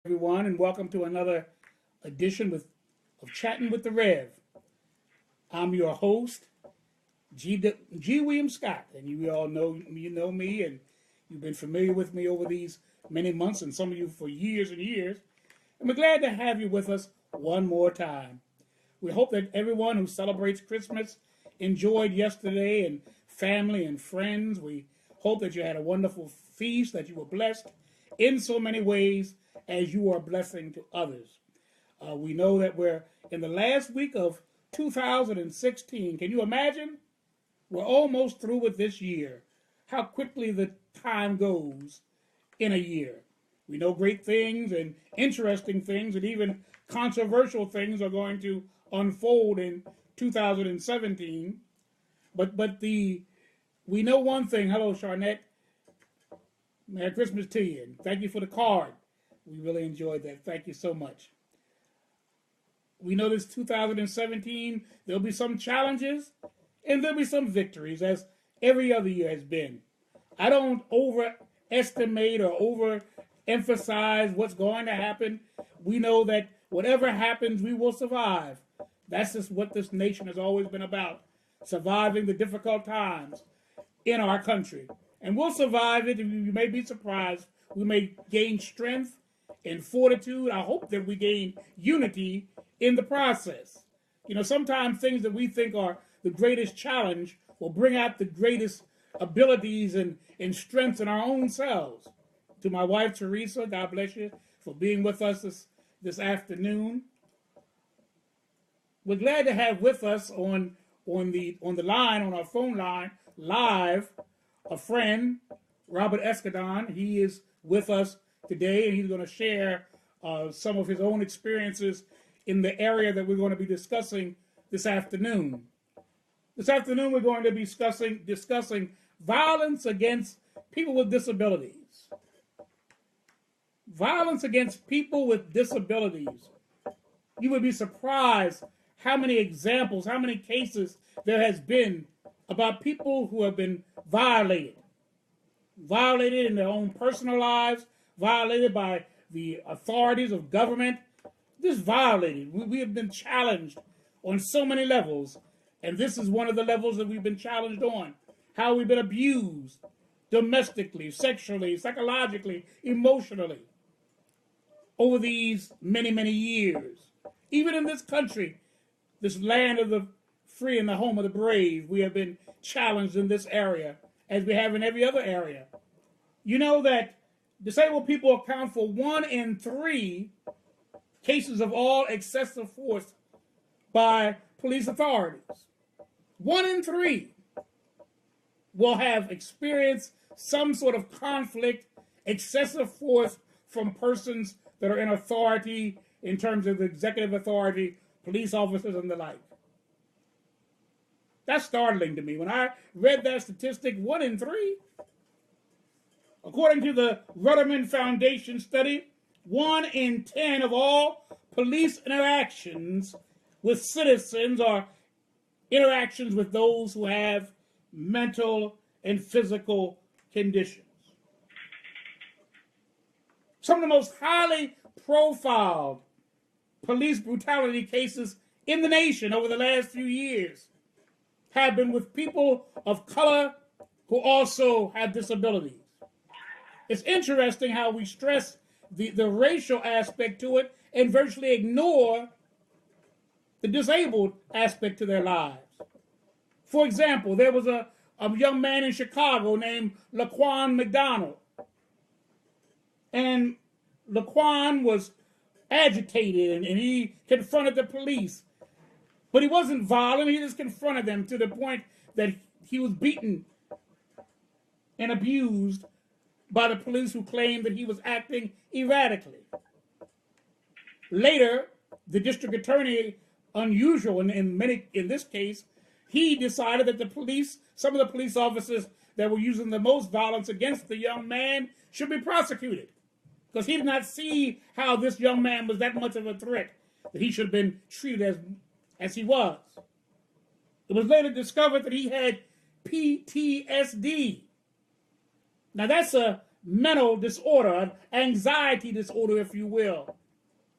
everyone, and welcome to another edition of Chatting with the Rev. I'm your host, G. William Scott, and you all know me, and you've been familiar with me over these many months, and some of you for years and years. And we're glad to have you with us one more time. We hope that everyone who celebrates Christmas enjoyed yesterday, and family and friends. We hope that you had a wonderful feast, that you were blessed in so many ways as you are blessing to others. We know that we're in the last week of 2016. Can you imagine? We're almost through with this year. How quickly the time goes in a year. We know great things and interesting things and even controversial things are going to unfold in 2017. But we know one thing. Hello, Charnette. Merry Christmas to you. And thank you for the card. We really enjoyed that. Thank you so much. We know this 2017, there'll be some challenges and there'll be some victories, as every other year has been. I don't overestimate or overemphasize what's going to happen. We know that whatever happens, we will survive. That's just what this nation has always been about, surviving the difficult times in our country. And we'll survive it, and you may be surprised. We may gain strength and fortitude. I hope that we gain unity in the process. You know, sometimes things that we think are the greatest challenge will bring out the greatest abilities and strengths in our own selves. To my wife, Teresa, God bless you for being with us this afternoon. We're glad to have with us on the line, on our phone line, live, a friend, Robert Escadon. He is with us today, and he's going to share some of his own experiences in the area that we're going to be discussing this afternoon. This afternoon, we're going to be discussing violence against people with disabilities. Violence against people with disabilities. You would be surprised how many examples, how many cases there has been about people who have been violated in their own personal lives, violated by the authorities of government, just violated. We have been challenged on so many levels, and this is one of the levels that we've been challenged on. How we've been abused domestically, sexually, psychologically, emotionally over these many, many years. Even in this country, this land of the free and the home of the brave, we have been challenged in this area as we have in every other area. You know that disabled people account for 1 in 3 cases of all excessive force by police authorities. 1 in 3 will have experienced some sort of conflict, excessive force from persons that are in authority in terms of executive authority, police officers and the like. That's startling to me. When I read that statistic, 1 in 3, according to the Rudderman Foundation study, 1 in 10 of all police interactions with citizens are interactions with those who have mental and physical conditions. Some of the most highly profiled police brutality cases in the nation over the last few years have been with people of color who also have disabilities. It's interesting how we stress the racial aspect to it and virtually ignore the disabled aspect to their lives. For example, there was a young man in Chicago named Laquan McDonald. And Laquan was agitated and he confronted the police. But he wasn't violent, he just confronted them to the point that he was beaten and abused by the police, who claimed that he was acting erratically. Later, the district attorney, unusual in this case, he decided that some of the police officers that were using the most violence against the young man should be prosecuted, because he did not see how this young man was that much of a threat that he should have been treated as he was. It was later discovered that he had PTSD. Now that's a mental disorder, an anxiety disorder, if you will.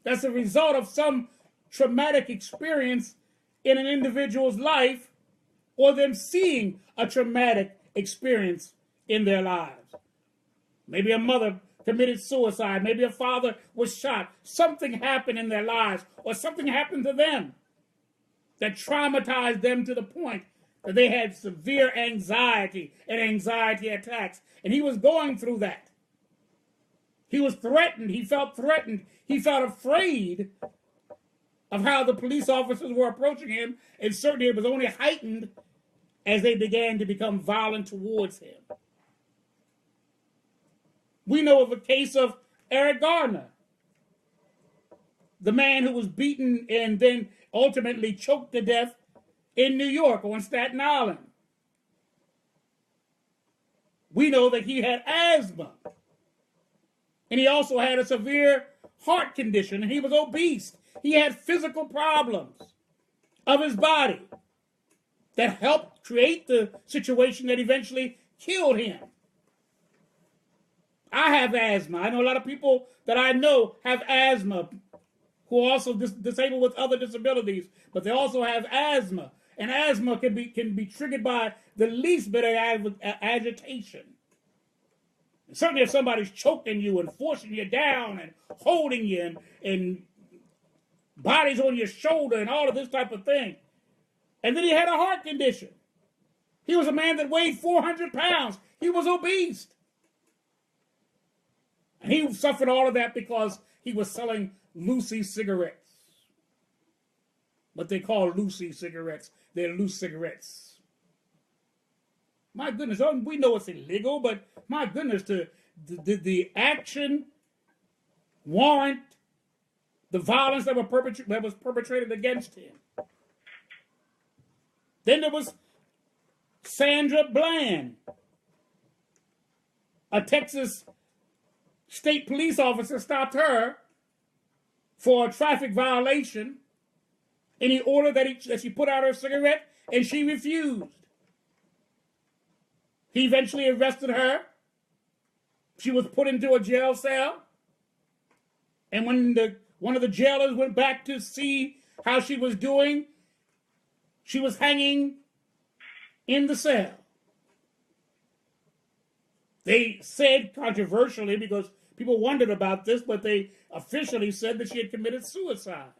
That's a result of some traumatic experience in an individual's life, or them seeing a traumatic experience in their lives. Maybe a mother committed suicide. Maybe a father was shot. Something happened in their lives, or something happened to them that traumatized them to the point that they had severe anxiety and anxiety attacks. And he was going through that. He was threatened. He felt threatened. He felt afraid of how the police officers were approaching him. And certainly it was only heightened as they began to become violent towards him. We know of a case of Eric Garner, the man who was beaten and then ultimately choked to death in New York on Staten Island. We know that he had asthma. And he also had a severe heart condition, and he was obese. He had physical problems of his body that helped create the situation that eventually killed him. I have asthma. I know a lot of people that I know have asthma who are also disabled with other disabilities, but they also have asthma. And asthma can be triggered by the least bit of agitation. Certainly if somebody's choking you and forcing you down and holding you and bodies on your shoulder and all of this type of thing. And then he had a heart condition. He was a man that weighed 400 pounds. He was obese. And he suffered all of that because he was selling Lucy cigarettes. What they call Lucy cigarettes. They're loose cigarettes. My goodness, we know it's illegal, but my goodness, the action warrant the violence that was perpetrated against him. Then there was Sandra Bland, a Texas state police officer stopped her for a traffic violation, and he ordered that she put out her cigarette, and she refused. He eventually arrested her. She was put into a jail cell. And when one of the jailers went back to see how she was doing, she was hanging in the cell. They said controversially, because people wondered about this, but they officially said that she had committed suicide.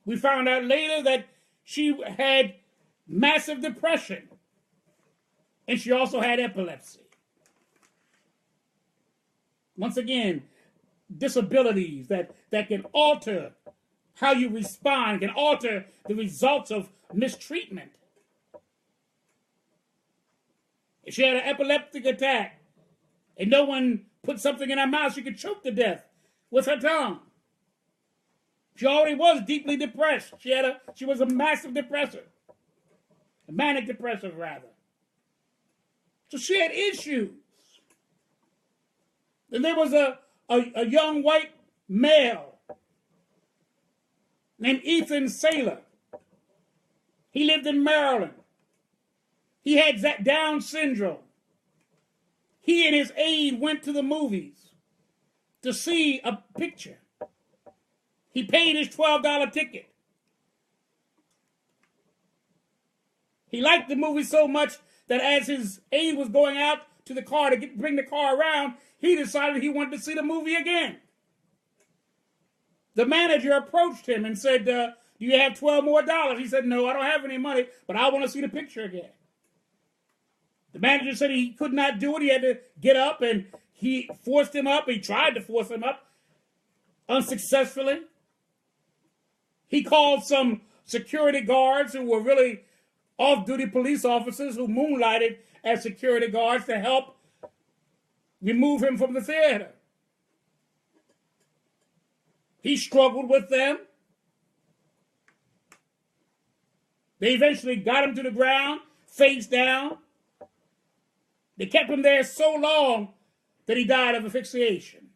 We found out later that she had massive depression. And she also had epilepsy. Once again, disabilities that can alter how you respond, can alter the results of mistreatment. If she had an epileptic attack and no one put something in her mouth, she could choke to death with her tongue. She already was deeply depressed. She was a massive depressor. A manic depressive, rather. So she had issues. Then there was a young white male named Ethan Saylor. He lived in Maryland. He had Down syndrome. He and his aide went to the movies to see a picture. He paid his $12 ticket. He liked the movie so much that as his aide was going out to the car to bring the car around, he decided he wanted to see the movie again. The manager approached him and said, do you have $12 more? He said, no, I don't have any money, but I want to see the picture again. The manager said he could not do it. He had to get up, and he forced him up. He tried to force him up unsuccessfully. He called some security guards who were really off-duty police officers who moonlighted as security guards to help remove him from the theater. He struggled with them. They eventually got him to the ground, face down. They kept him there so long that he died of asphyxiation.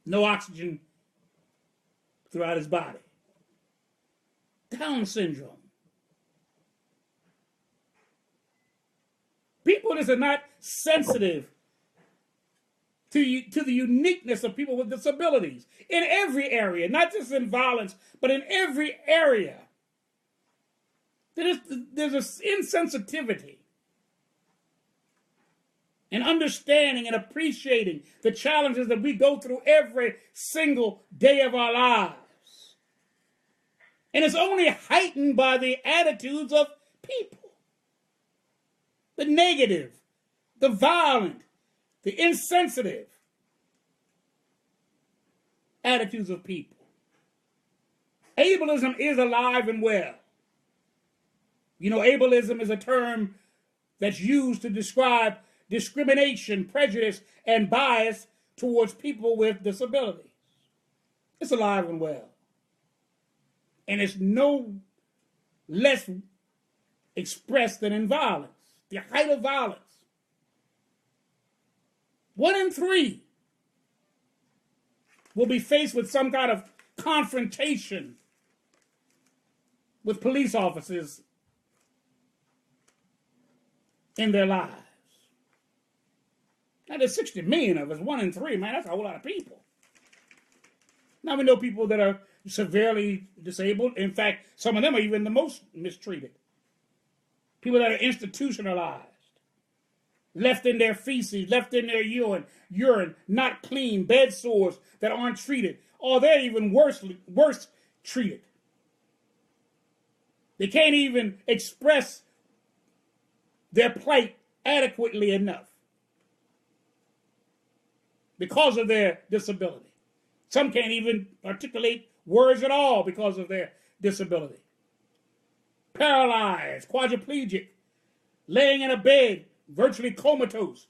No oxygen throughout his body. Down syndrome. People that are not sensitive to the uniqueness of people with disabilities in every area, not just in violence, but in every area. There's an insensitivity and understanding and appreciating the challenges that we go through every single day of our lives. And it's only heightened by the attitudes of people. The negative, the violent, the insensitive attitudes of people. Ableism is alive and well. You know, ableism is a term that's used to describe discrimination, prejudice, and bias towards people with disabilities. It's alive and well. And it's no less expressed than in violence, the height of violence. 1 in 3 will be faced with some kind of confrontation with police officers in their lives. Now, there's 60 million of us. 1 in 3, man, that's a whole lot of people. Now, we know people that are severely disabled. In fact, some of them are even the most mistreated. People that are institutionalized, left in their feces, left in their urine, not clean, bed sores that aren't treated, or they're even worse treated. They can't even express their plight adequately enough because of their disability. Some can't even articulate words at all because of their disability. Paralyzed, quadriplegic, laying in a bed, virtually comatose,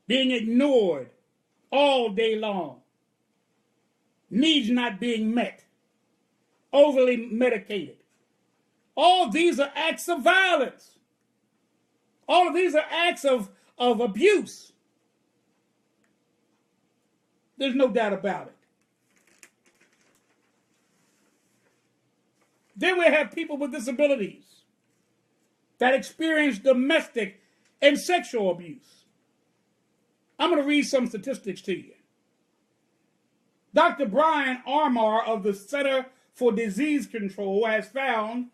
being ignored all day long, needs not being met, overly medicated. All these are acts of violence. All of these are acts of abuse. There's no doubt about it. Then we have people with disabilities that experience domestic and sexual abuse. I'm going to read some statistics to you. Dr. Brian Armour of the Center for Disease Control has found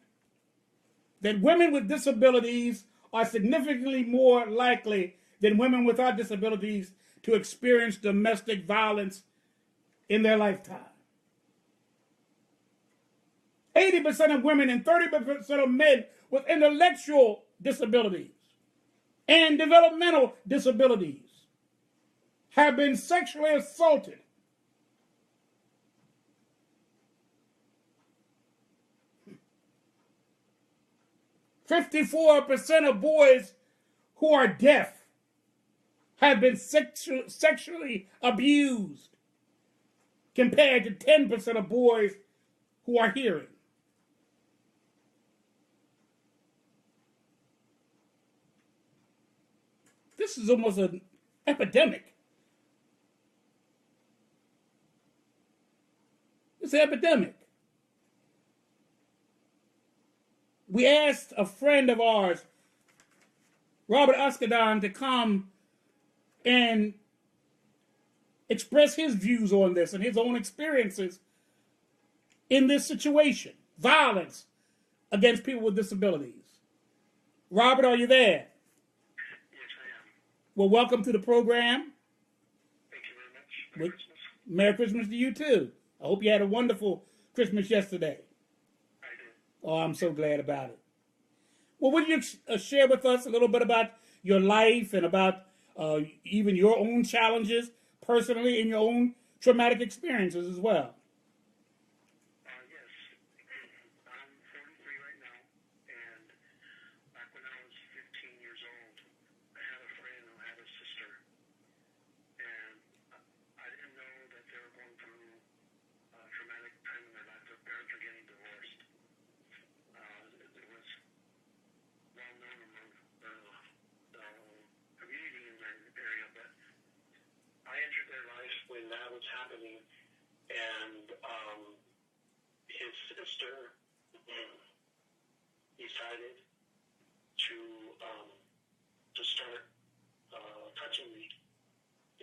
that women with disabilities are significantly more likely than women without disabilities to experience domestic violence in their lifetime. 80% of women and 30% of men with intellectual disabilities and developmental disabilities have been sexually assaulted. "54% of boys who are deaf have been sexually abused, compared to 10% of boys who are hearing." This is almost an epidemic. It's an epidemic. We asked a friend of ours, Robert Oskadon, to come and express his views on this and his own experiences in this situation. Violence against people with disabilities. Robert, are you there? Yes, I am. Well, welcome to the program. Thank you very much. Merry Christmas. Merry Christmas to you, too. I hope you had a wonderful Christmas yesterday. I did. Oh, I'm so glad about it. Well, would you share with us a little bit about your life and about even your own challenges personally and your own traumatic experiences as well? Yes. I'm 43 right now, and back when I was 15 years old, I had a friend who had a sister, and I didn't know that they were going through a traumatic time in their life. Their parents were getting divorced. It was well known among the community in that area, but I entered their life when that was happening, and his sister decided touching me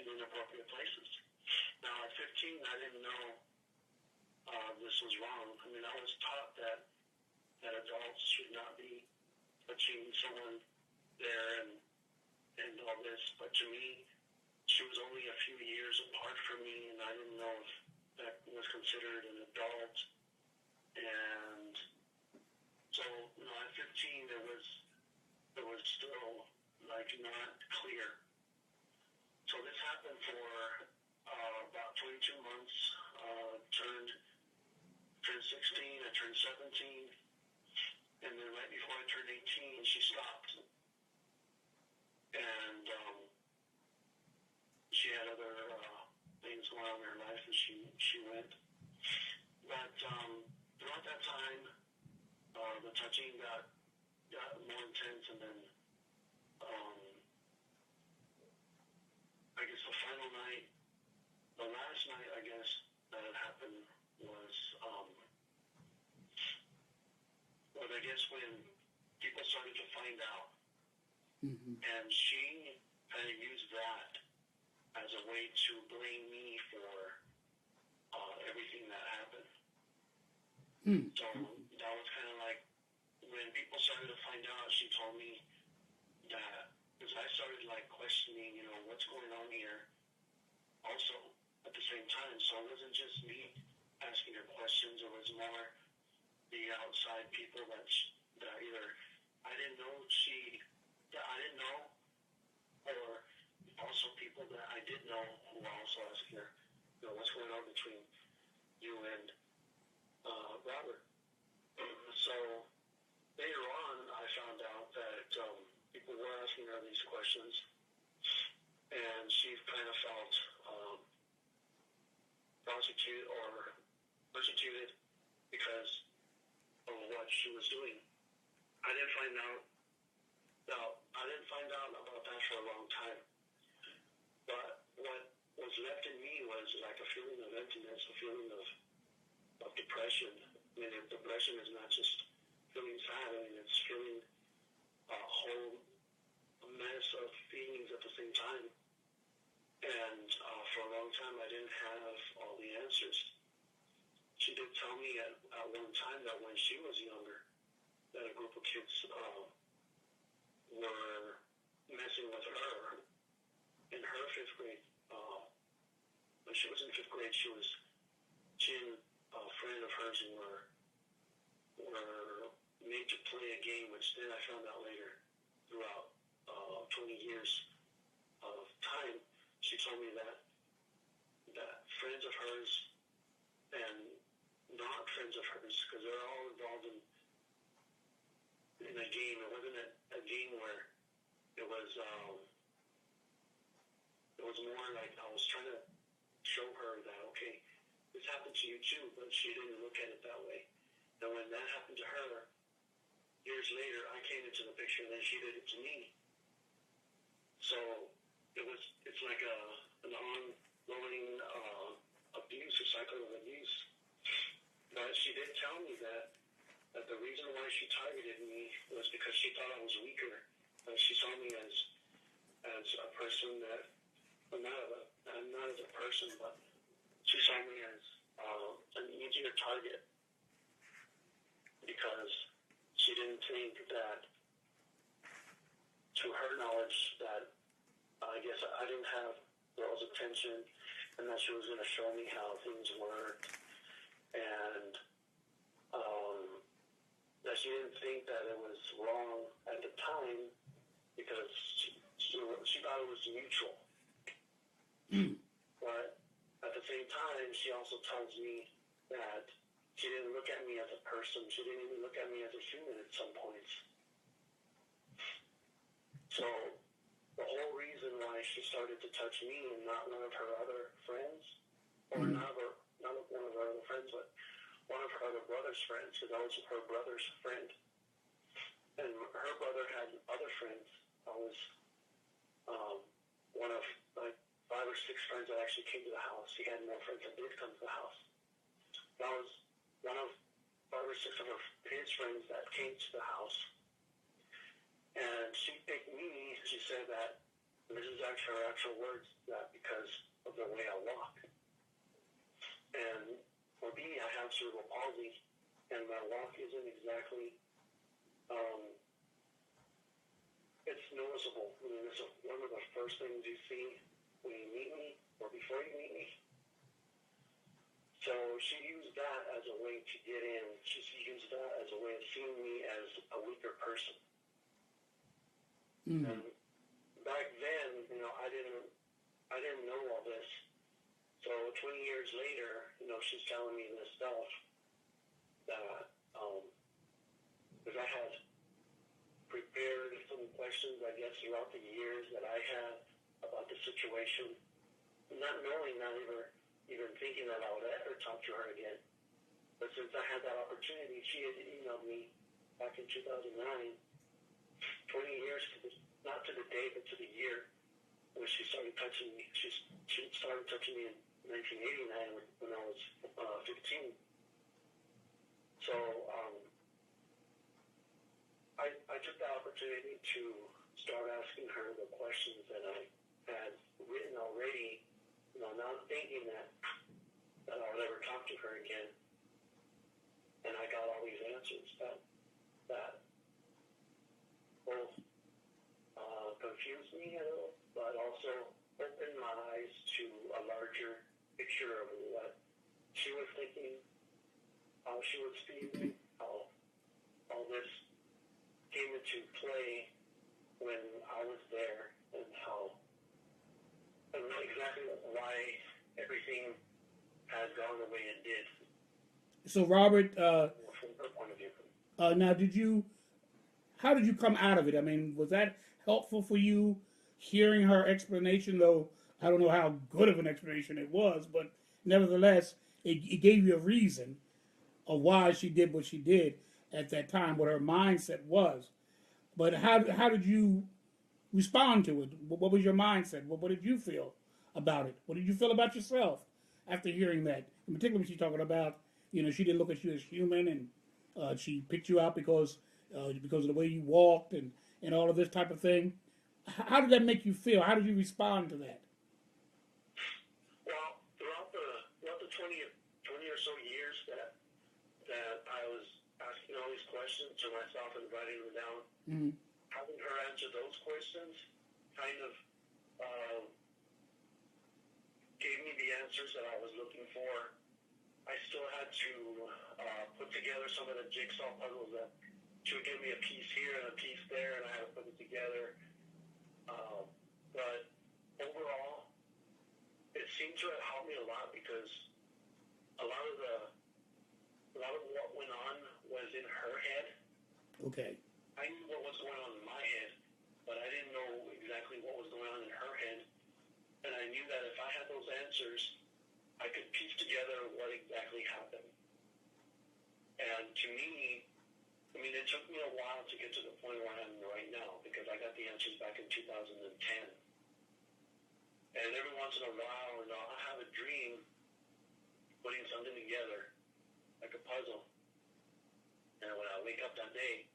in inappropriate places. Now, at 15, I didn't know this was wrong. I mean, I was taught that adults should not be touching someone there and all this, but to me, she was only a few years apart from me, and I didn't know if that was considered an adult. And so, at 15, it was still like not clear. So this happened for about 22 months. Turned 16, I turned 17, and then right before I turned 18, she stopped. And she had other things going on in her life, and she went. But throughout that time, the touching got more intense, and then I guess the final night, the last night, I guess, that it happened was, I guess when people started to find out, and she kind of used that as a way to blame me for everything that happened. So that was kind of like when people started to find out, she told me that, because I started like questioning, what's going on here also at the same time. So it wasn't just me asking her questions, it was more the outside people that either I didn't know, or also people that I did know who were also asking her, what's going on between you and Robert. So later on, I found out that people were asking her these questions, and she kind of felt persecuted because of what she was doing. I didn't find out about that for a long time. But what was left in me was like a feeling of emptiness, a feeling of depression. I mean, depression is not just feeling sad. I mean, it's feeling a whole mess of feelings at the same time. And for a long time, I didn't have all the answers. She did tell me at one time that when she was younger, that a group of kids were messing with her in her fifth grade. When she was in fifth grade, she and a friend of hers were made to play a game, which then I found out later throughout 20 years of time. She told me that friends of hers and not friends of hers, because they're all involved in a game. It wasn't a game where it was more like I was trying to show her that, okay, this happened to you too, but she didn't look at it that way. And when that happened to her, years later, I came into the picture, and then she did it to me. So it's like an ongoing abuse, a cycle of abuse. But she did tell me that the reason why she targeted me was because she thought I was weaker. She saw me as a person that, not as a person, but she saw me as an easier target because she didn't think that, to her knowledge, that I guess I didn't have girls' attention, and that she was going to show me how things worked, and that she didn't think that it was wrong at the time because she thought it was mutual. But at the same time, she also tells me that she didn't look at me as a person. She didn't even look at me as a human at some points. So the whole reason why she started to touch me and not one of her other friends, or not one of her other friends, but one of her other brother's friends, because I was her brother's friend. And her brother had other friends. I was one of like 5 or 6 friends that actually came to the house. He had more friends that did come to the house. I was one of 5 or 6 of his friends that came to the house. And she picked me. She said that And this is actually her actual words, that because of the way I walk. And for me, I have cerebral palsy, and my walk isn't exactly, it's noticeable. I mean, it's one of the first things you see when you meet me, or before you meet me. So she used that as a way to get in. She used that as a way of seeing me as a weaker person. Mm. And back then, I didn't know all this. So 20 years later, she's telling me this stuff that, because I had prepared some questions, I guess, throughout the years that I had about the situation, not knowing, not even thinking that I would ever talk to her again. But since I had that opportunity, she had emailed me back in 2009, 20 years, not to the day, but to the year, when she started touching me. She started touching me in 1989 when I was 15. So I took the opportunity to start asking her the questions that I had written already, not thinking that I would ever talk to her again. And I got all these answers that both confused me a little, but also opened my eyes to a larger picture of what she was thinking, how she was feeling, how all this came into play when I was there, and exactly why everything has gone the way it did. So, Robert, From her point of view. now how did you come out of it? I mean, was that helpful for you, hearing her explanation, though I don't know how good of an explanation it was, but nevertheless, it gave you a reason of why she did what she did at that time, what her mindset was. But how did you respond to it? What was your mindset? What did you feel about it? What did you feel about yourself after hearing that? In particular, when she's talking about, she didn't look at you as human, and she picked you out because of the way you walked and all of this type of thing. How did that make you feel? How did you respond to that? Well, throughout the 20 or so years that I was asking all these questions to myself and writing them down, Mm-hmm. having her answer those questions kind of gave me the answers that I was looking for. I still had to put together some of the jigsaw puzzles that she would give me a piece here and a piece there, and I had to put it together. But overall, it seemed to have helped me a lot, because a lot of what went on was in her head. Okay. I knew what was going on in my head, but I didn't know exactly what was going on in her head. And I knew that if I had those answers, I could piece together what exactly happened. And to me, I mean, it took me a while to get to the point where I am right now, because I got the answers back in 2010. And every once in a while, I'll have a dream putting something together, like a puzzle. And when I wake up that day,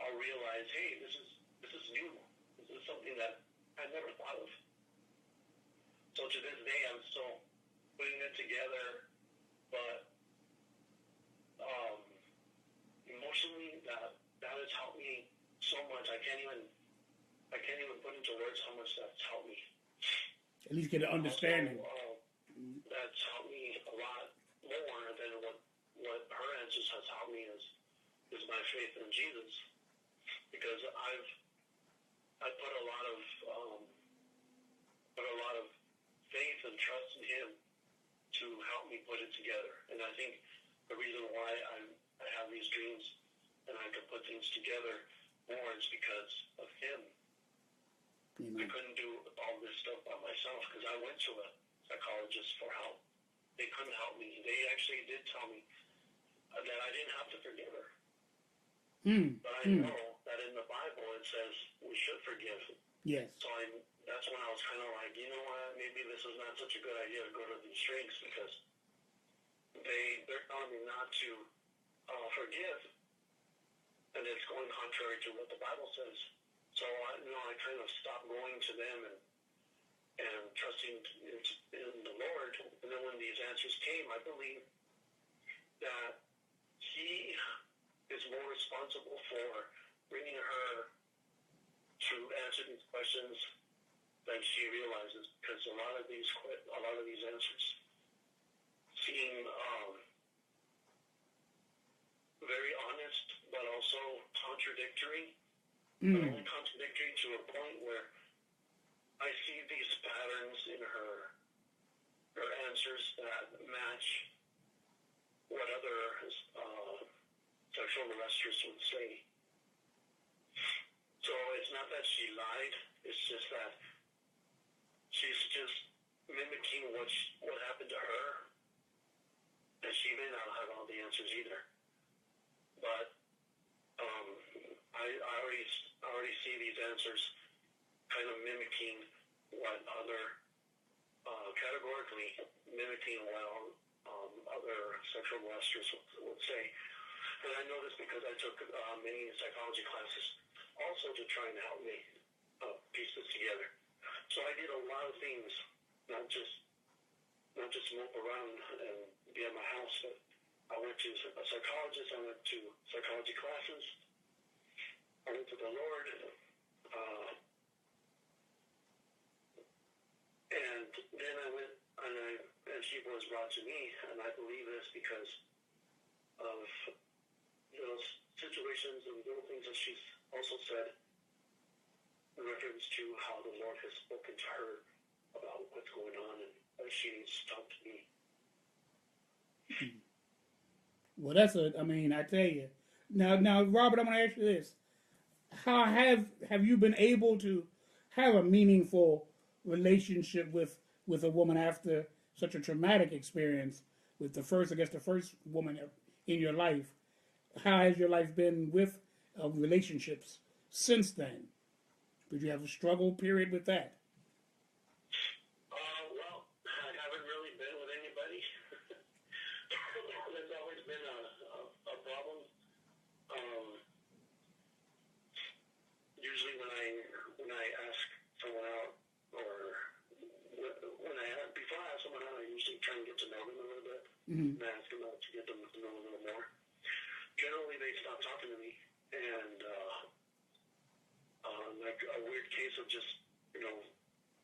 I'll realize, hey, this is new. This is something that I never thought of. So to this day, I'm still putting it together, but emotionally, that has helped me so much. I can't even put into words how much that's helped me. At least get an understanding. Also, that's helped me a lot more than what her answers has helped me is my faith in Jesus, because I put a lot of faith and trust in Him to help me put it together. And I think the reason why I have these dreams and I can put things together more is because of Him. Amen. I couldn't do all this stuff by myself, because I went to a psychologist for help. They couldn't help me. They actually did tell me that I didn't have to forgive her. But I know that in the Bible it says we should forgive. Yes. So that's when I was kind of like, you know what, maybe this is not such a good idea to go to these drinks, because they're telling me not to forgive, and it's going contrary to what the Bible says. So I kind of stopped going to them and trusting in the Lord. And then when these answers came, I believe that He is more responsible for bringing her to answer these questions than she realizes, because a lot of these answers seem very honest, but also contradictory. But only contradictory to a point where I see these patterns in her answers that match what other sexual molesters would say. So it's not that she lied, it's just that she's just mimicking what happened to her, and she may not have all the answers either. But I already see these answers kind of mimicking what other, categorically mimicking what other sexual molesters would say. And I know this because I took many psychology classes also to try and help me piece this together. So I did a lot of things, not just mope around and be at my house, but I went to a psychologist, I went to psychology classes, I went to the Lord, and then I went and she was brought to me, and I believe this because of those situations and little things that she's also said in reference to how the Lord has spoken to her about what's going on, and she needs to talk to me. Well, I tell you. Now, Robert, I'm going to ask you this. How have you been able to have a meaningful relationship with a woman after such a traumatic experience with the first woman in your life? How has your life been with relationships since then? Did you have a struggle period with that? Well, I haven't really been with anybody. There's always been a problem. Usually when I ask someone out, or before I ask someone out, I usually try and get to know them a little bit, and ask them out to get them to know a little more. Generally, they stop talking to me, and like a weird case of just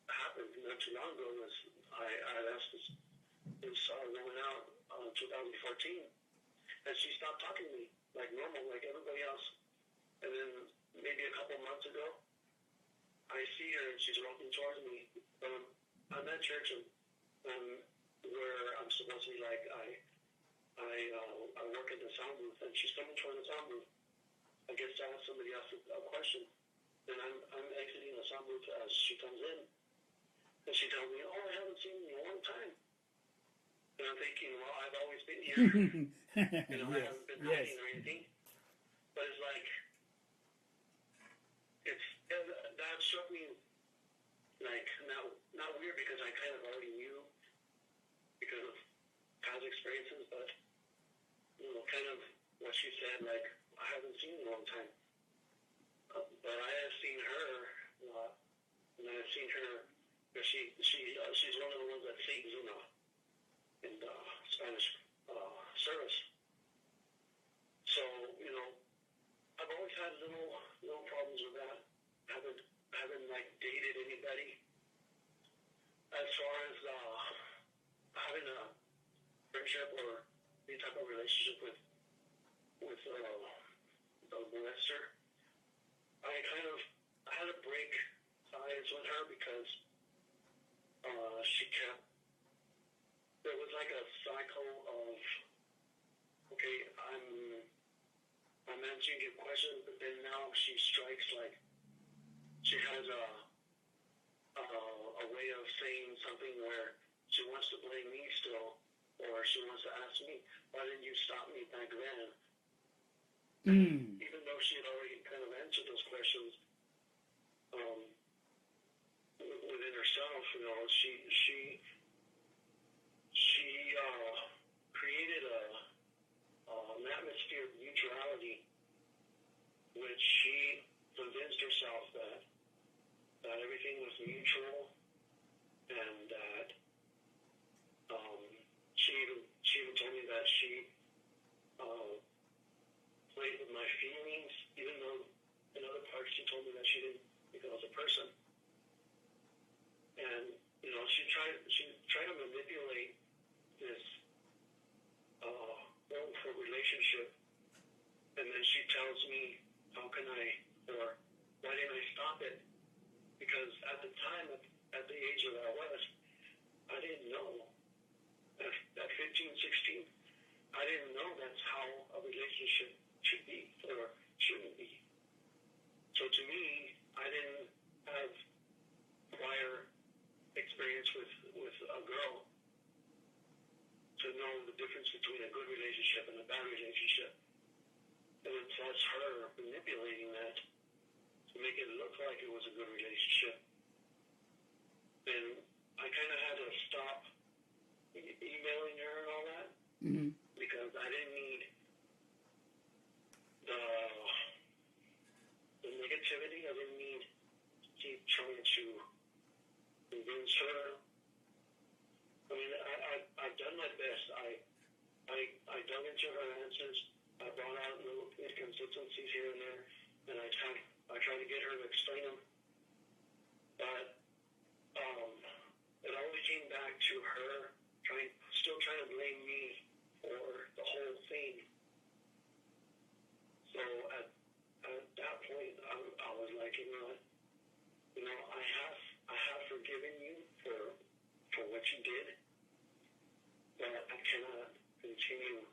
happened not too long ago was I asked this woman out in 2014, and she stopped talking to me like normal, like everybody else. And then maybe a couple months ago, I see her and she's walking towards me. I'm at church and where I'm supposed to be, like I work in the sound booth, and she's coming toward the sound booth. I guess to ask somebody else a question. And I'm exiting the sound booth as she comes in, and she tells me, "Oh, I haven't seen you in a long time." And I'm thinking, well, I've always been here. I haven't been hiding or anything. But it's like, that struck me like not weird, because I kind of already knew because of past experiences, but kind of what she said, like, I haven't seen you in a long time. But I have seen her a lot, and I've seen her, because she's one of the ones that sings in Spanish service. So I've always had little problems with that. Haven't like dated anybody. As far as having a friendship or any type of relationship with the molester, I had to break ties with her because she kept. There was like a cycle of, okay, I'm answering your questions, but then now she strikes like she has a way of saying something where she wants to blame me still, or she wants to ask me, why didn't you stop me back then? Even though she had already kind of answered those questions within herself, she created an atmosphere of neutrality, which she convinced herself that everything was mutual, and that she even told me that she played with my feelings, even though in other parts she told me that she didn't think I was a person. And she tried to manipulate this for relationship, and then she tells me, how can I, or why didn't I stop it? Because at the time, at the age that I was, I didn't know. At 15, 16, I didn't know that's how a relationship should be or shouldn't be. So to me, I didn't have prior experience with a girl to know the difference between a good relationship and a bad relationship. And then plus her manipulating that to make it look like it was a good relationship. Then I kind of had to stop emailing her and all that, because I didn't need the negativity. I didn't need to keep trying to convince her. I mean, I've done my best. I dug into her answers. I brought out little inconsistencies here and there, and I tried to get her to explain them. But it always came back to her still trying to blame me for the whole thing. So at that point, I was like, I have forgiven you for what you did, but I cannot continue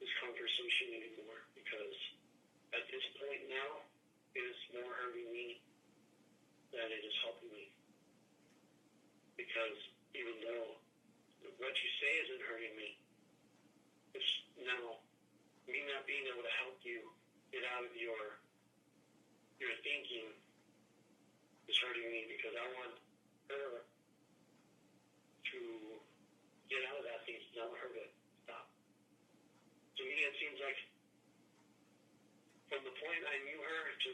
this conversation anymore, because at this point now, it is more hurting me than it is helping me. Because even though what you say isn't hurting me, it's now me not being able to help you get out of your thinking is hurting me, because I want her to get out of that thinking. I want her to stop. To me, it seems like from the point I knew her to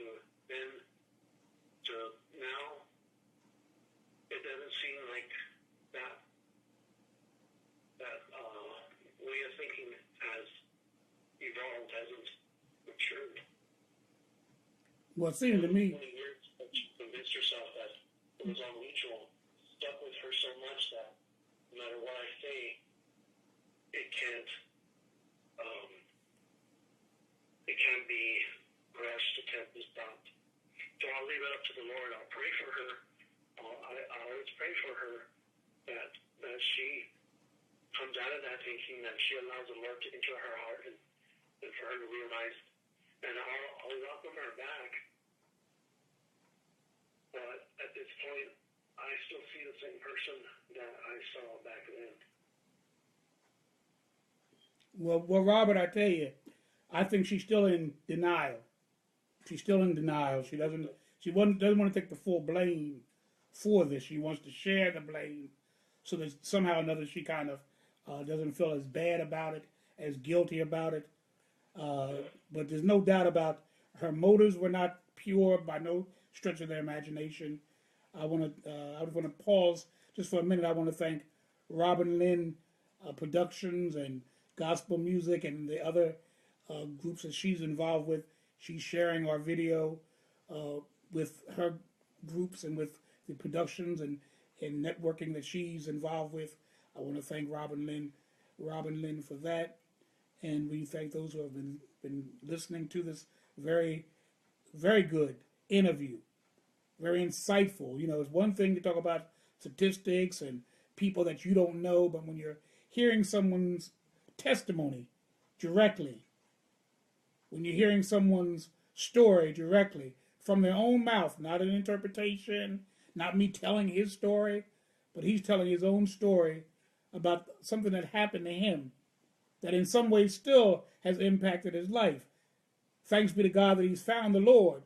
then to now, it doesn't seem like that way of thinking has evolved, hasn't matured. Well, it seemed to me, 20 years, she convinced herself that it was all mutual, stuck with her so much that no matter what I say, it can't be crushed, it can't be stopped. So I'll leave it up to the Lord. I'll pray for her. I always pray for her that she comes out of that thinking, that she allows the Lord to enter her heart, and for her to realize, and I'll welcome her back. But at this point, I still see the same person that I saw back then. well, Robert, I tell you, I think she's still in denial. She's still in denial. She doesn't want to take the full blame for this. She wants to share the blame, so that somehow or another she kind of doesn't feel as bad about it, as guilty about it. But there's no doubt about her motives were not pure by no stretch of their imagination. I just want to pause just for a minute. I want to thank Robin Lynn Productions and Gospel Music and the other groups that she's involved with. She's sharing our video with her groups and with the productions and networking that she's involved with. I want to thank Robin Lynn for that. And we thank those who have been listening to this very, very good interview. Very insightful. It's one thing to talk about statistics and people that you don't know, but when you're hearing someone's testimony directly, when you're hearing someone's story directly from their own mouth, not an interpretation, not me telling his story, but he's telling his own story about something that happened to him that in some ways still has impacted his life. Thanks be to God that he's found the Lord,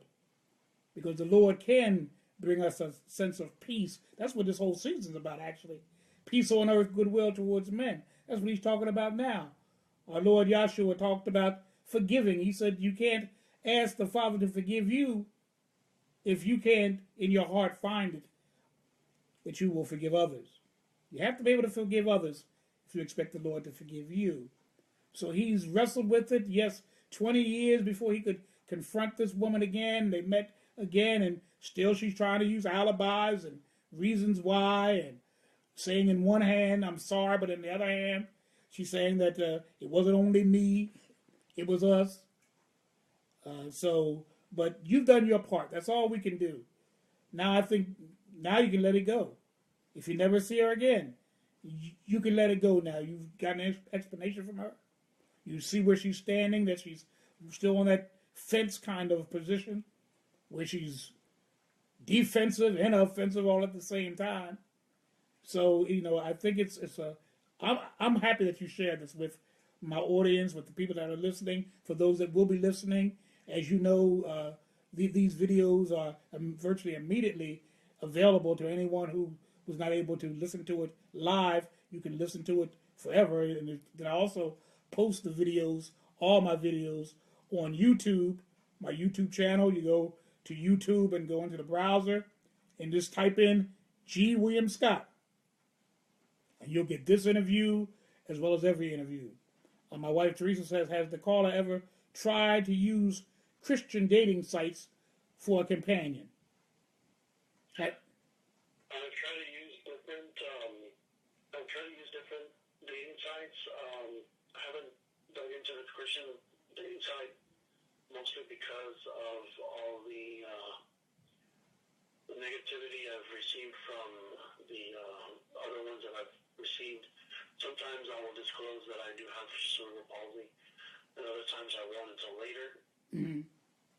because the Lord can bring us a sense of peace. That's what this whole season's about, actually. Peace on earth, goodwill towards men. That's what he's talking about now. Our Lord Yahshua talked about forgiving. He said you can't ask the Father to forgive you if you can't in your heart find it that you will forgive others. You have to be able to forgive others if you expect the Lord to forgive you. So he's wrestled with it. Yes, 20 years before he could confront this woman again. They met again, and still she's trying to use alibis and reasons why, and saying in one hand, I'm sorry, but in the other hand, she's saying that it wasn't only me, it was us. But you've done your part. That's all we can do. Now I think, now you can let it go. If you never see her again, you can let it go now. You've got an explanation from her. You see where she's standing, that she's still on that fence kind of position, where she's defensive and offensive all at the same time. So, I think I'm happy that you shared this with my audience, with the people that are listening, for those that will be listening. As you know, these videos are virtually immediately available to anyone who was not able to listen to it live. You can listen to it forever. And then I also post the videos, all my videos, on YouTube, my YouTube channel. You go to YouTube and go into the browser and just type in G. William Scott. And you'll get this interview as well as every interview. My wife Teresa says, has the caller ever tried to use Christian dating sites for a companion? I've tried to use different dating sites. I haven't dug into the Christian dating site mostly because of all the negativity I've received from the other ones that I've received. Sometimes I will disclose that I do have cerebral palsy, and other times I won't until later. Mm-hmm.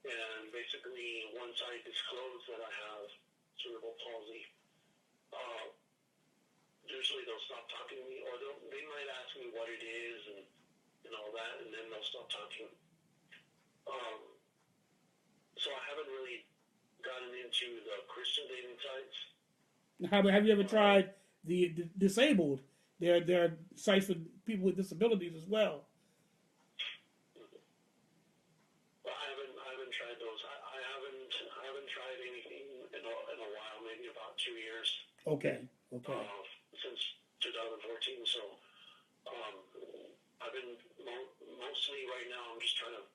And basically, once I disclose that I have cerebral palsy, usually they'll stop talking to me, or they might ask me what it is and all that, and then they'll stop talking. So I haven't really gotten into the Christian dating sites. Have you ever tried the disabled? There are sites for people with disabilities as well. Well, I haven't tried those. I haven't tried anything in a while, maybe about 2 years. Okay. Since 2014. So I've been mostly right now. I'm just trying to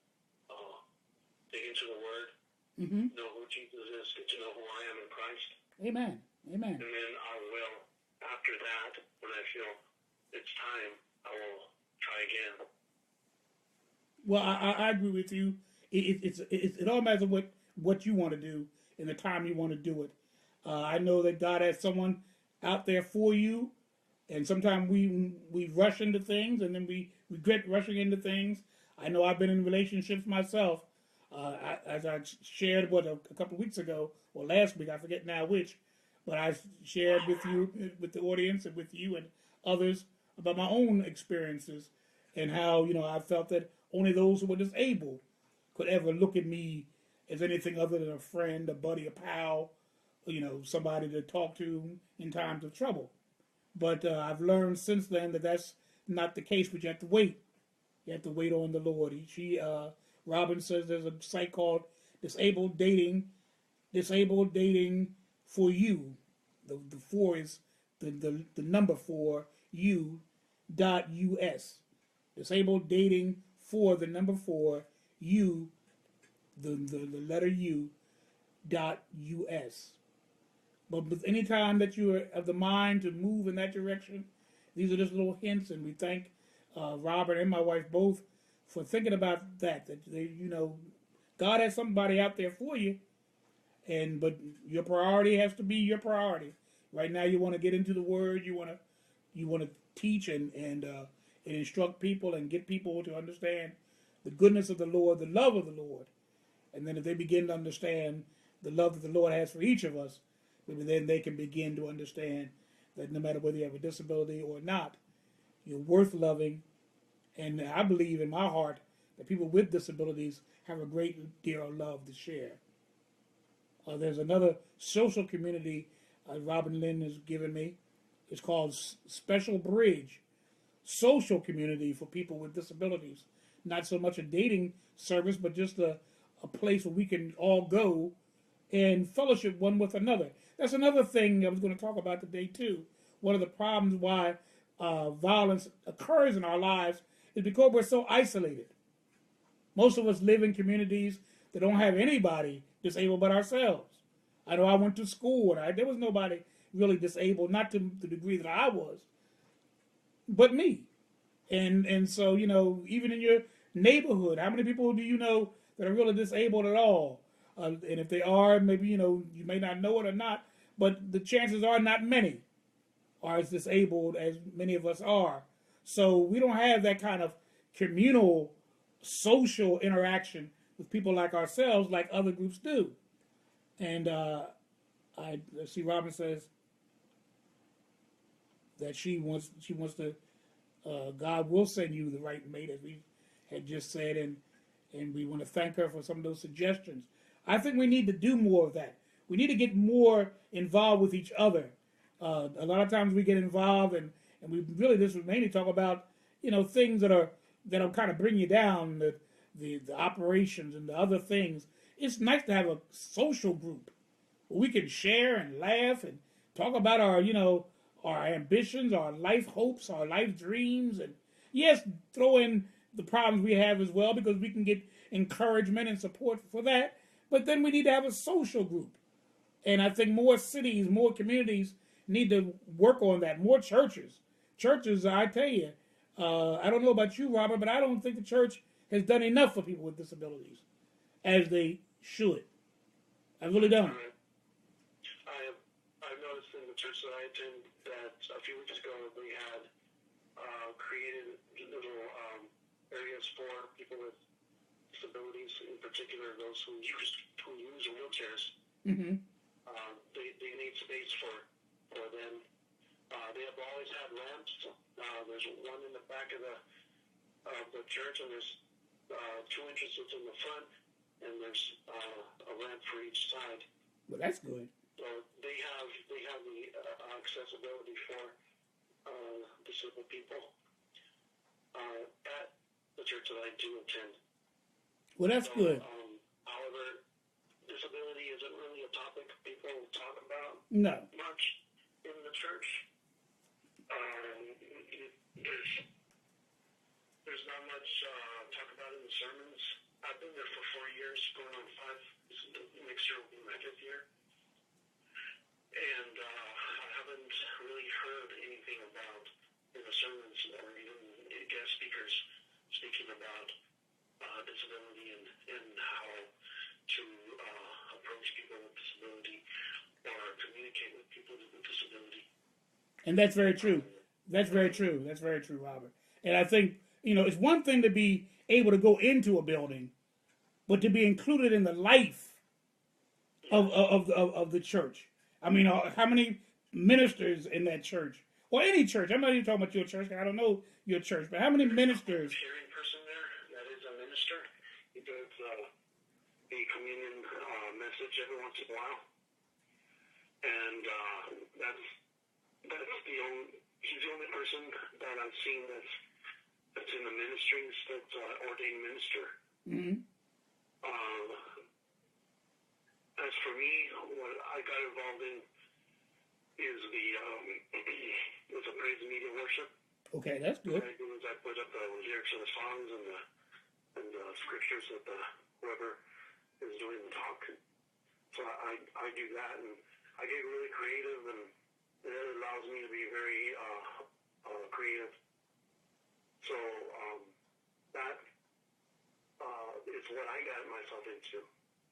dig into the Word, know who Jesus is, get to know who I am in Christ. Amen. And then I will, after that, when I feel it's time, I will try again. Well, I agree with you. It all matters what you want to do and the time you want to do it. I know that God has someone out there for you, and sometimes we rush into things, and then we regret rushing into things. I know I've been in relationships myself, as I shared a couple of weeks ago, or last week, I forget now which, but I shared with you, with the audience, and with you and others about my own experiences, and how I felt that only those who were disabled could ever look at me as anything other than a friend, a buddy, a pal, somebody to talk to in times of trouble. But I've learned since then that that's not the case, but you have to wait. You have to wait on the Lord. Robin says there's a site called Disabled Dating for You. The four is the number 4 U.US. Disabled Dating for the number 4 U, the letter U.US. But with any time that you are of the mind to move in that direction, these are just little hints, and we thank Robert and my wife both for thinking about that. That God has somebody out there for you, but your priority has to be your priority. Right now, you want to get into the Word. You want to teach and instruct people and get people to understand the goodness of the Lord, the love of the Lord, and then if they begin to understand the love that the Lord has for each of us, then they can begin to understand that no matter whether you have a disability or not, you're worth loving. And I believe in my heart that people with disabilities have a great deal of love to share. There's another social community Robin Lynn has given me. It's called Special Bridge Social Community for people with disabilities. Not so much a dating service, but just a a place where we can all go and fellowship one with another. That's another thing I was going to talk about today too. One of the problems why violence occurs in our lives is because we're so isolated. Most of us live in communities that don't have anybody disabled but ourselves. I know I went to school and there was nobody really disabled, not to the degree that I was, but me. And so, even in your neighborhood, how many people do you know that are really disabled at all? And if they are, maybe you may not know it or not, but the chances are not many are as disabled as many of us are. So we don't have that kind of communal social interaction with people like ourselves, like other groups do. And I see Robin says that she wants to. God will send you the right mate, as we had just said, and we want to thank her for some of those suggestions. I think we need to do more of that. We need to get more involved with each other. A lot of times we get involved, and we really just mainly talk about things that'll kind of bring you down, the operations and the other things. It's nice to have a social group where we can share and laugh and talk about our ambitions, our life hopes, our life dreams, and yes, throw in the problems we have as well, because we can get encouragement and support for that. But then we need to have a social group. And I think more cities, more communities need to work on that. More churches. Churches, I tell you, I don't know about you, Robert, but I don't think the church has done enough for people with disabilities as they should. I really don't. I've noticed in the church that I attend that a few weeks ago they had created little areas for people with disabilities, in particular those who use wheelchairs. Mm-hmm. They need space for them. They have always had ramps. There's one in the back of the church, and there's 2 entrances in the front, and there's a ramp for each side. Well, that's good. So they have the accessibility for disabled people at the church that I do attend. Well, that's good. However, disability isn't really a topic people talk about much in the church. There's not much talk about in the sermons. I've been there for 4 years, going on 5. Next year will be my 5th year. And I haven't really heard anything about in the sermons or even guest speakers speaking about disability and how to approach people with disability or communicate with people with disability. And that's very true. That's very true. That's very true, Robert. And I think, it's one thing to be able to go into a building, but to be included in the life of the church. I mean, how many ministers in that church? Or any church. I'm not even talking about your church. I don't know your church. But how many ministers? Sharing person there that is a minister. He does a communion message every once in a while. And that's he's the only person that I've seen that's in the ministries, that's ordained minister. Mm-hmm. As for me, what I got involved in is was a praise and media worship. Okay, that's good. What I do is I put up the lyrics of the songs and the scriptures that whoever is doing the talk. So I do that, and I get really creative, and it allows me to be very creative. So that is what I got myself into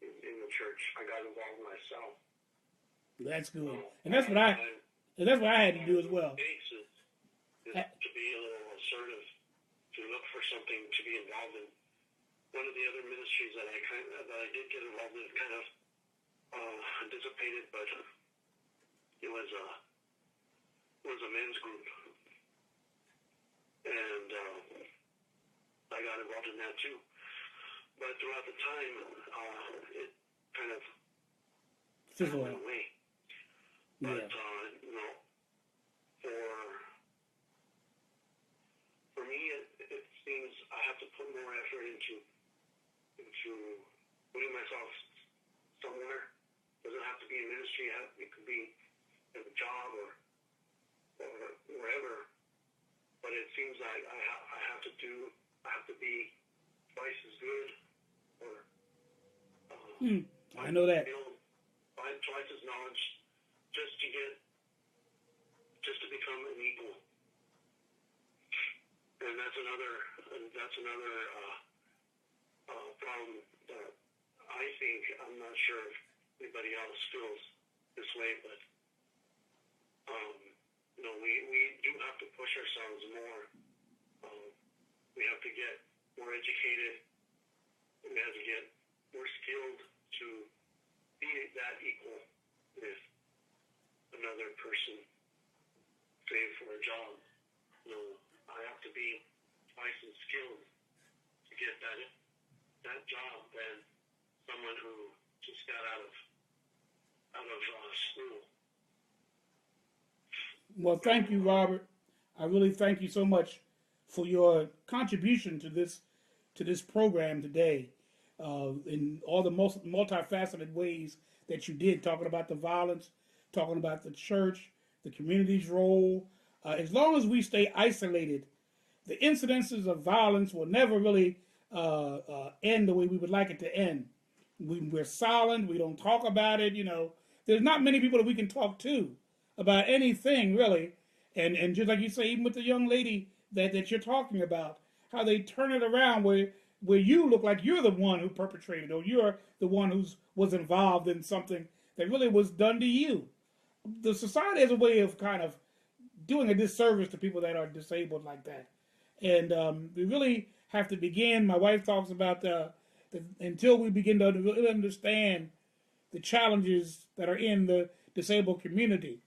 in the church. I got involved myself. That's good, and that's what I had to do as well. Is to be a little assertive, to look for something to be involved in. One of the other ministries that I did get involved in kind of dissipated, but it was a men's group, and I got involved in that too. But throughout the time, it kind of went away. But for me, it seems I have to put more effort into it could be in a job or wherever. But it seems like I have to be twice as good, or I know that. Find twice as knowledge just to become an equal. And that's another problem that I think, I'm not sure if anybody else feels this way, but we do have to push ourselves more. We have to get more educated. We have to get more skilled to be that equal with another person, say for a job. I have to be twice as skilled to get that job than someone who just got out of school. Well, thank you, Robert. I really thank you so much for your contribution to this program today, in all the multifaceted ways that you did, talking about the violence, talking about the church, the community's role. As long as we stay isolated, the incidences of violence will never really end the way we would like it to end. We're silent. We don't talk about it. There's not many people that we can talk to about anything really. And just like you say, even with the young lady that you're talking about, how they turn it around where you look like you're the one who perpetrated, or you're the one who was involved in something that really was done to you. The society has a way of kind of doing a disservice to people that are disabled like that. And we really have to begin. My wife talks about until we begin to really understand the challenges that are in the disabled community,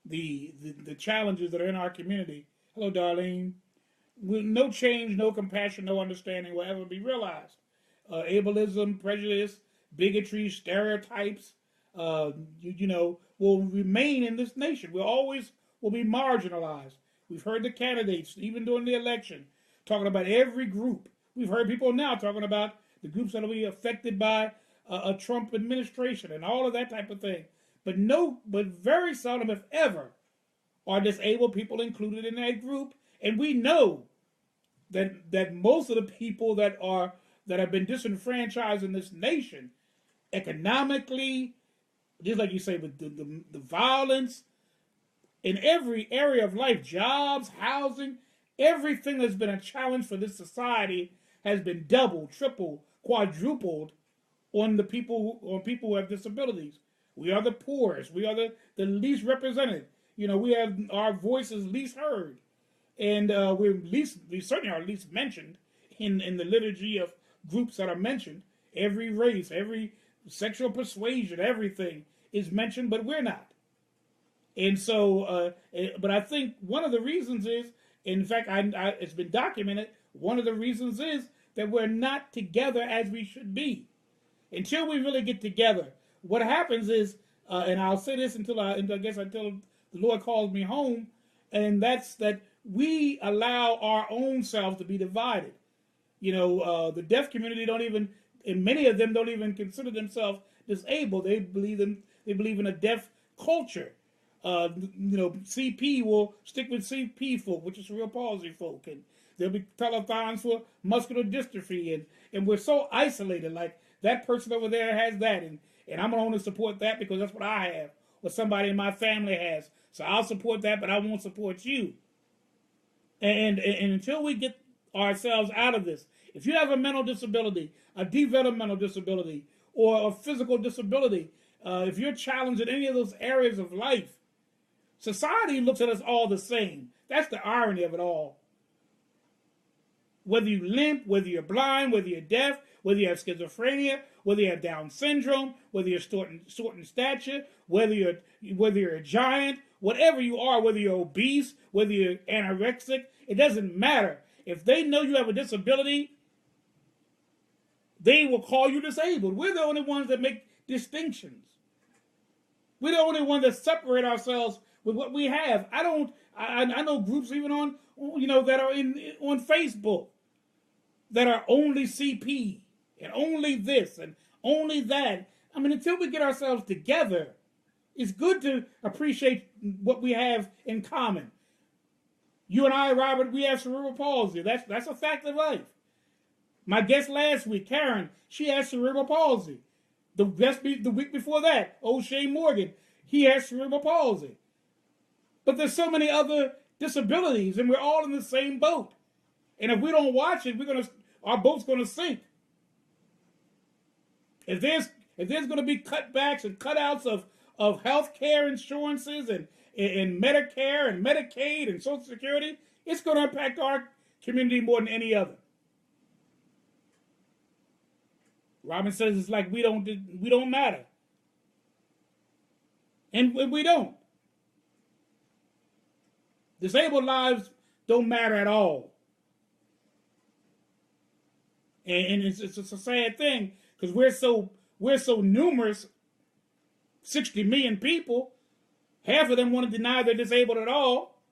the challenges that are in our community. Hello, Darlene. No change, no compassion, no understanding will ever be realized. Ableism, prejudice, bigotry, stereotypes, will remain in this nation. Will be marginalized. We've heard the candidates, even during the election, talking about every group. We've heard people now talking about the groups that will be affected by a Trump administration and all of that type of thing. But very seldom, if ever, are disabled people included in that group. And we know that most of the people that have been disenfranchised in this nation, economically, just like you say, with the violence in every area of life, jobs, housing, everything that's been a challenge for this society has been doubled, tripled, quadrupled on people who have disabilities. We are the poorest. We are the least represented. We have our voices least heard. And we certainly are least mentioned in the liturgy of groups that are mentioned. Every race, every sexual persuasion, everything is mentioned, but we're not. And so, but I think one of the reasons is, in fact, it's been documented, one of the reasons is that we're not together as we should be. Until we really get together, what happens is, and I'll say this until the Lord calls me home, and that's that we allow our own selves to be divided. The deaf community and many of them don't even consider themselves disabled. They believe in a deaf culture. CP will stick with CP folk, which is cerebral palsy folk, and there'll be telethons for muscular dystrophy, and we're so isolated. Like that person over there has that, and I'm going to only support that because that's what I have, or somebody in my family has. So I'll support that, but I won't support you. And until we get ourselves out of this, if you have a mental disability, a developmental disability, or a physical disability, if you're challenged in any of those areas of life, society looks at us all the same. That's the irony of it all. Whether you limp, whether you're blind, whether you're deaf, whether you have schizophrenia, whether you have Down syndrome, whether you're short in stature, whether you're a giant, whatever you are, whether you're obese, whether you're anorexic, it doesn't matter. If they know you have a disability, they will call you disabled. We're the only ones that make distinctions. We're the only ones that separate ourselves with what we have. I know groups even on that are on Facebook that are only CP and only this and only that. I mean, until we get ourselves together, It's good to appreciate what we have in common. You and I, Robert, we have cerebral palsy. That's a fact of life. My guest last week, Karen, she has cerebral palsy. The week before that, O'Shea Morgan, he has cerebral palsy. But there's so many other disabilities, and we're all in the same boat. And if we don't watch it, our boat's gonna sink. If there's going to be cutbacks and cutouts of health care insurances and Medicare and Medicaid and Social Security, it's going to impact our community more than any other. Robin says it's like we don't matter, and we don't. Disabled lives don't matter at all, and it's a sad thing because we're so numerous, 60 million people. Half of them want to deny they're disabled at all.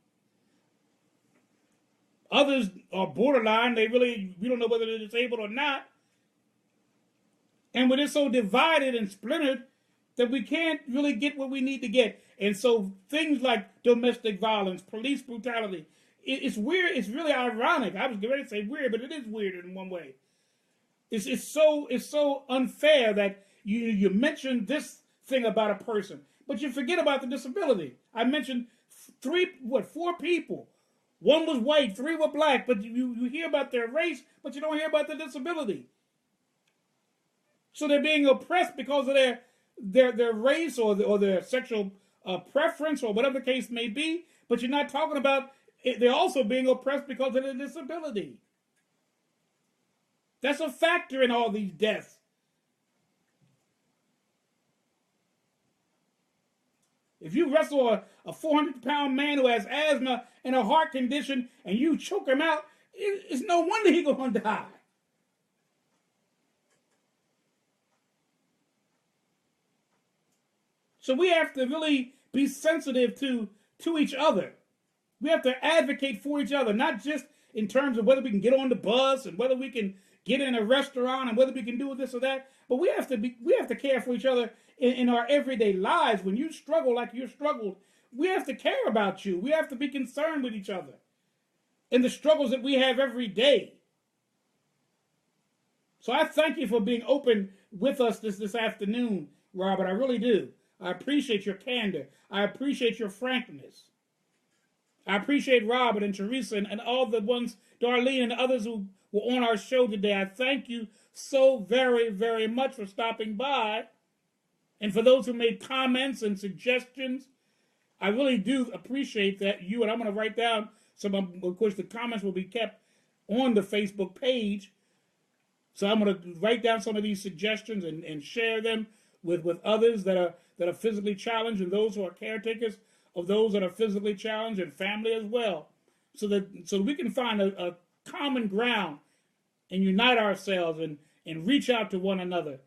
Others are borderline. We don't know whether they're disabled or not. And we're just so divided and splintered that we can't really get what we need to get. And so things like domestic violence, police brutality, it's weird. It's really ironic. I was ready to say weird, but it is weird in one way. It's so unfair that you mention this thing about a person, but you forget about the disability. I mentioned 4 people. 1 was white, 3 were black, but you hear about their race, but you don't hear about their disability. So they're being oppressed because of their race or their sexual preference or whatever the case may be, but you're not talking about they're also being oppressed because of their disability. That's a factor in all these deaths. If you wrestle a 400-pound man who has asthma and a heart condition and you choke him out, it's no wonder he's going to die. So we have to really be sensitive to each other. We have to advocate for each other, not just in terms of whether we can get on the bus and whether we can get in a restaurant and whether we can do this or that. But we have to care for each other in our everyday lives. When you struggle like you struggled, we have to care about you. We have to be concerned with each other in the struggles that we have every day. So I thank you for being open with us this afternoon, Robert. I really do. I appreciate your candor. I appreciate your frankness. I appreciate Robert and Teresa and all the ones, Darlene and others who were on our show today. I thank you so very, very much for stopping by. And for those who made comments and suggestions, I really do appreciate that. And I'm going to write down some, of course, the comments will be kept on the Facebook page. So I'm going to write down some of these suggestions and share them with others that are physically challenged and those who are caretakers of those that are physically challenged and family as well. So that we can find a common ground and unite ourselves and reach out to one another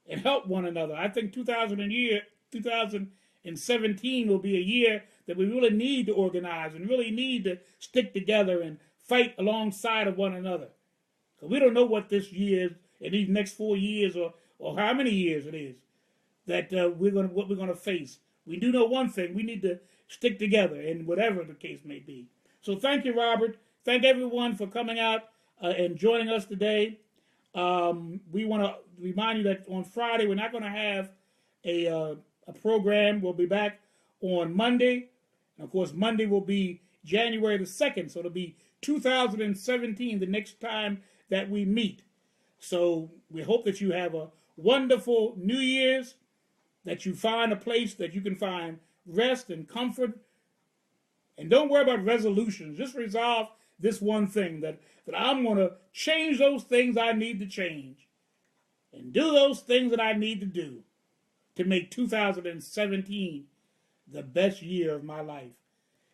and help one another. I think 2017 will be a year that we really need to organize and really need to stick together and fight alongside of one another. Because we don't know what this year is in these next 4 years or how many years it is that we're going to face. We do know one thing: we need to stick together, in whatever the case may be. So thank you, Robert. Thank everyone for coming out and joining us today. We want to remind you that on Friday we're not going to have a program. We'll be back on Monday. And of course, Monday will be January the 2nd, so it'll be 2017 the next time that we meet. So we hope that you have a wonderful New Year's, that you find a place that you can find rest and comfort. And don't worry about resolutions. Just resolve this one thing, that I'm going to change those things I need to change and do those things that I need to do to make 2017 the best year of my life.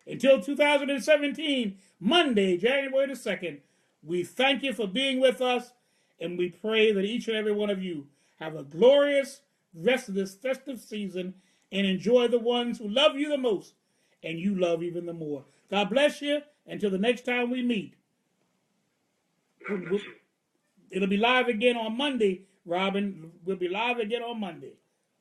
Until 2017, Monday, January the 2nd, we thank you for being with us, and we pray that each and every one of you have a glorious rest of this festive season and enjoy the ones who love you the most and you love even the more. God bless you. Until the next time we meet. It'll be live again on Monday, Robin. We'll be live again on Monday.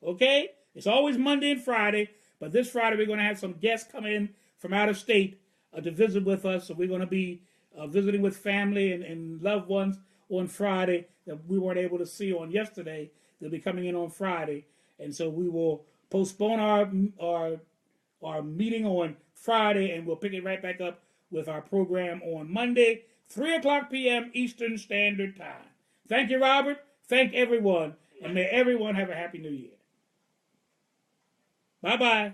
Okay? It's always Monday and Friday, but this Friday we're going to have some guests come in from out of state to visit with us. So we're going to be visiting with family and loved ones on Friday that we weren't able to see on yesterday. They'll be coming in on Friday, and so we will postpone our meeting on Friday, and we'll pick it right back up with our program on Monday, 3:00 p.m. Eastern Standard Time. Thank you, Robert. Thank everyone, and may everyone have a happy New Year. Bye-bye.